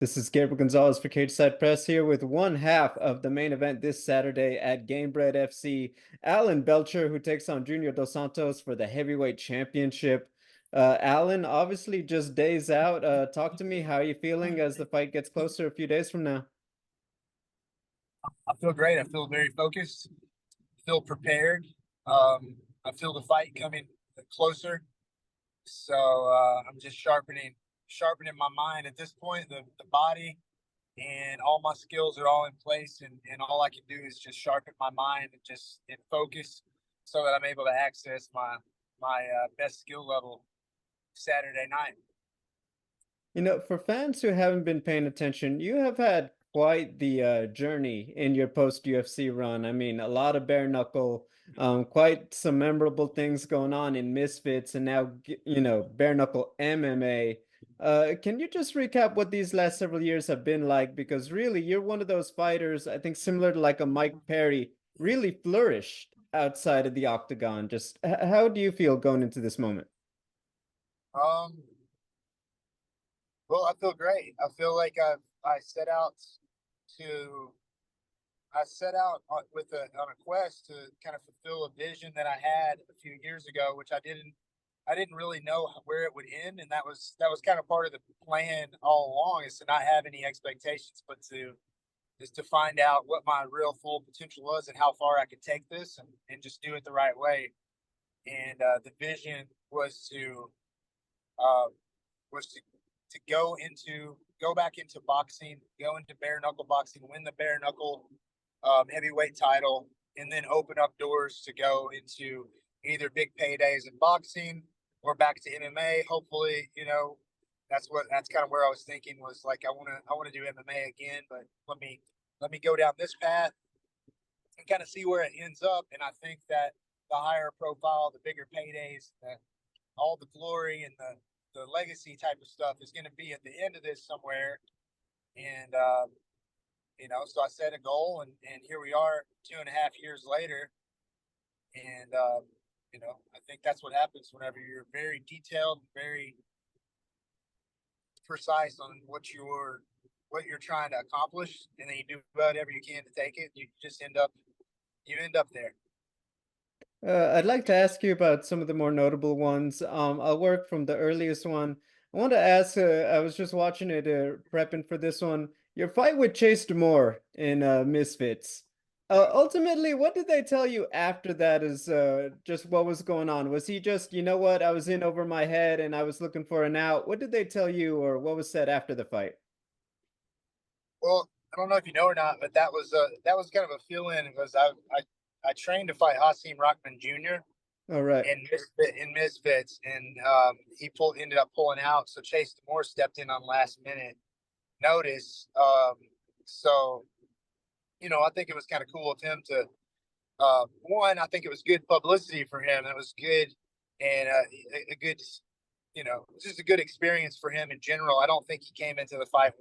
This is Gabriel Gonzalez for Cage Side Press here with one half of the main event this Saturday at Gamebred FC. Alan Belcher, who takes on Junior dos Santos for the heavyweight championship. Alan, obviously just days out. Talk to me. How are you feeling as the fight gets closer a few days from now? I feel great. I feel very focused. Feel prepared. I feel the fight coming closer. So I'm just sharpening my mind at this point. The body and all my skills are all in place, and all I can do is just sharpen my mind and just focus, so that I'm able to access my best skill level Saturday night. For fans who haven't been paying attention, you have had quite the journey in your post-UFC run. I mean, a lot of bare knuckle, quite some memorable things going on in Misfits, and now, bare knuckle MMA. Can you just recap what these last several years have been like? Because really, you're one of those fighters, I think similar to like a Mike Perry, really flourished outside of the octagon. Just how do you feel going into this moment? Um, well, I feel great. I feel like I set out to with on a quest to kind of fulfill a vision that I had a few years ago, which I didn't really know where it would end, and that was kind of part of the plan all along, is to not have any expectations, but to find out what my real full potential was and how far I could take this, and just do it the right way. And the vision uh, was to go back into boxing, go into bare knuckle boxing, win the bare knuckle heavyweight title, and then open up doors to go into either big paydays in boxing or back to MMA. Hopefully, that's kind of where I was thinking, was like, I want to do MMA again, but let me go down this path and kind of see where it ends up. And I think that the higher profile, the bigger paydays, all the glory and the legacy type of stuff is going to be at the end of this somewhere. And so I set a goal, and here we are 2.5 years later. And I think that's what happens whenever you're very detailed, very precise on what you're trying to accomplish, and then you do whatever you can to take it. You end up there. I'd like to ask you about some of the more notable ones. I'll work from the earliest one. I want to ask, I was just watching it, prepping for this one. Your fight with Chase Moore in Misfits. Ultimately, what did they tell you after that is just what was going on? Was he just, you know what, I was in over my head and I was looking for an out? What did they tell you, or what was said after the fight? Well, I don't know if you know or not, but that was kind of a fill-in, because I trained to fight Hasim Rockman Jr. All right. in Misfits, and he ended up pulling out. So Chase Moore stepped in on last minute notice. So I think it was kind of cool of him to, one, I think it was good publicity for him. It was good, and a good, just a good experience for him in general. I don't think he came into the fight,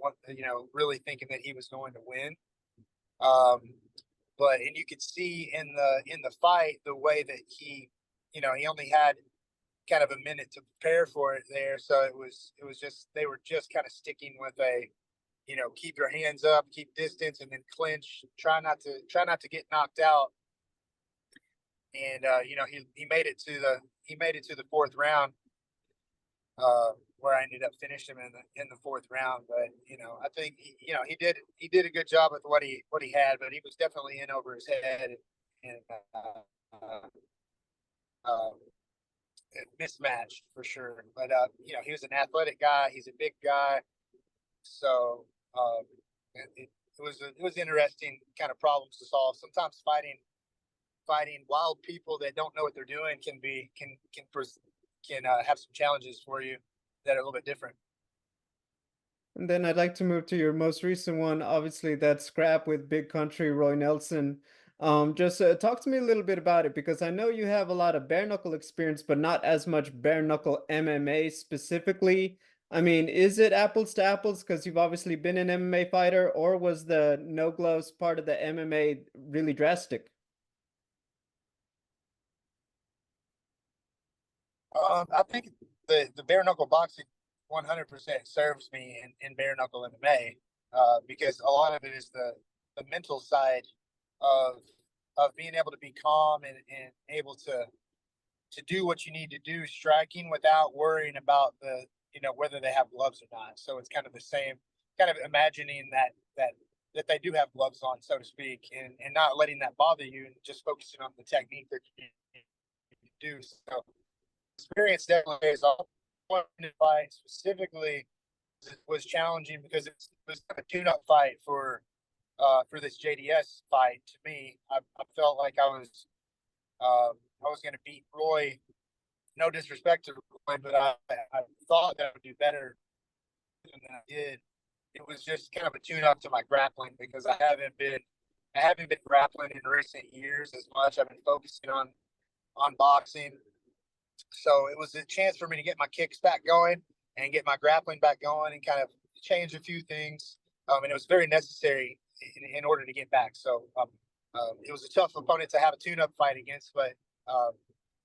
really thinking that he was going to win. Um, and you could see in the fight the way that he only had kind of a minute to prepare for it there. So it was just, they were just kind of sticking with keep your hands up, keep distance, and then clinch. Try not to get knocked out. And he made it to the fourth round, where I ended up finishing him in the fourth round. But I think he did a good job with what he had, but he was definitely in over his head, and uh, mismatched for sure. But he was an athletic guy. He's a big guy, so it was interesting kind of problems to solve. Sometimes fighting wild people that don't know what they're doing can have some challenges for you that are a little bit different. And then I'd like to move to your most recent one. Obviously, that scrap with Big Country Roy Nelson. Just talk to me a little bit about it, because I know you have a lot of bare knuckle experience, but not as much bare knuckle MMA specifically. I mean, is it apples to apples because you've obviously been an MMA fighter, or was the no gloves part of the MMA really drastic? I think the bare knuckle boxing 100% serves me in bare knuckle MMA, because a lot of it is the mental side of being able to be calm and able to do what you need to do, striking without worrying about whether they have gloves or not. So it's kind of the same, kind of imagining that they do have gloves on, so to speak, and not letting that bother you and just focusing on the technique that you do. So experience definitely is all. Fight specifically was challenging because it was a tune-up fight for this JDS fight. To me, I felt like I was going to beat Roy. No disrespect to Roy, but I thought that I would do better than I did. It was just kind of a tune-up to my grappling because I haven't been grappling in recent years as much. I've been focusing on boxing, so it was a chance for me to get my kicks back going and get my grappling back going and kind of change a few things. And it was very necessary in order to get back. So it was a tough opponent to have a tune-up fight against, but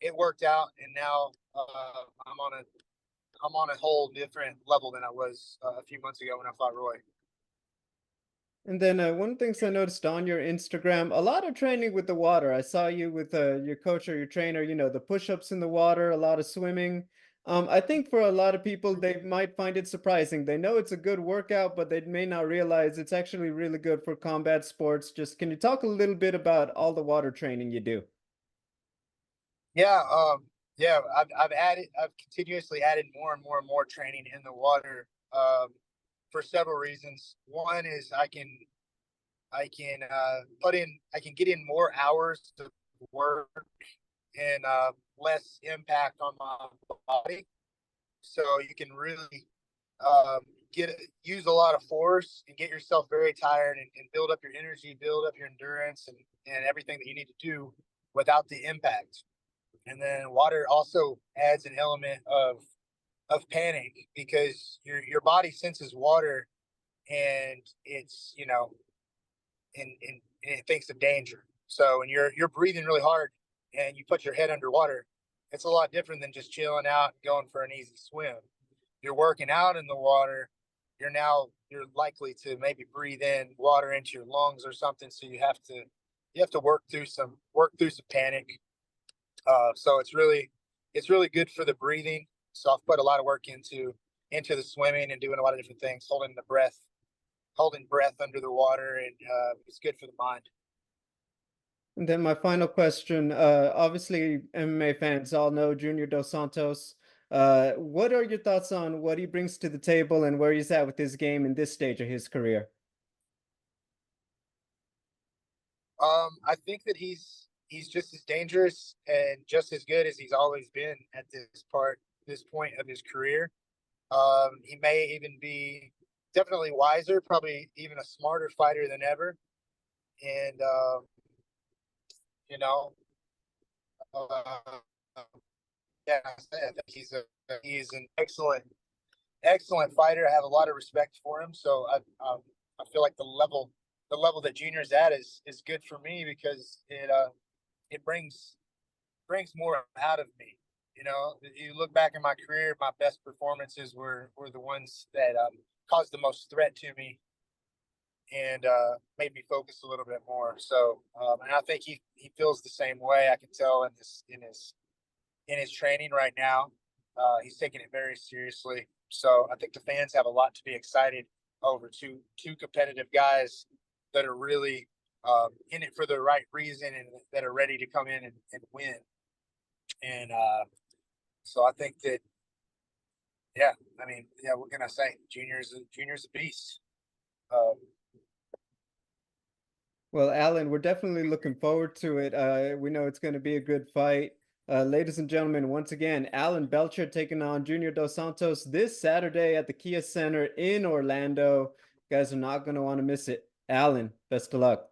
it worked out, and now I'm on a whole different level than I was a few months ago when I fought Roy. And then one of the things I noticed on your Instagram, a lot of training with the water. I saw you with your coach or your trainer, the push-ups in the water, a lot of swimming. I think for a lot of people, they might find it surprising. They know it's a good workout, but they may not realize it's actually really good for combat sports. Just can you talk a little bit about all the water training you do? Yeah, I've continuously added more and more and more training in the water, for several reasons. One is I can I can get in more hours of work and less impact on my body. So you can really um, use a lot of force and get yourself very tired and build up your energy, build up your endurance, and everything that you need to do without the impact. And then water also adds an element of panic because your body senses water and it's and it thinks of danger. So when you're breathing really hard and you put your head underwater, it's a lot different than just chilling out and going for an easy swim. You're working out in the water, you're likely to maybe breathe in water into your lungs or something. So you have to work through some panic. So it's really good for the breathing. So I've put a lot of work into the swimming and doing a lot of different things, holding breath under the water, and it's good for the mind. And then my final question, obviously MMA fans all know Junior dos Santos. What are your thoughts on what he brings to the table and where he's at with his game in this stage of his career? I think that he's just as dangerous and just as good as he's always been at this point of his career. He may even be definitely wiser, probably even a smarter fighter than ever. And you know, uh, yeah, I think he's an excellent fighter. I have a lot of respect for him. So I feel like the level that Junior's at is good for me because it brings more out of me. You look back in my career, my best performances were the ones that caused the most threat to me and made me focus a little bit more. So, and I think he feels the same way. I can tell in his training right now. He's taking it very seriously. So I think the fans have a lot to be excited over two competitive guys that are really in it for the right reason and that are ready to come in and win. And so I think that, yeah, I mean, yeah, what can I say? Junior's a beast. Well, Alan, we're definitely looking forward to it. We know it's going to be a good fight. Ladies and gentlemen, once again, Alan Belcher taking on Junior dos Santos this Saturday at the Kia Center in Orlando. You guys are not going to want to miss it. Alan, best of luck.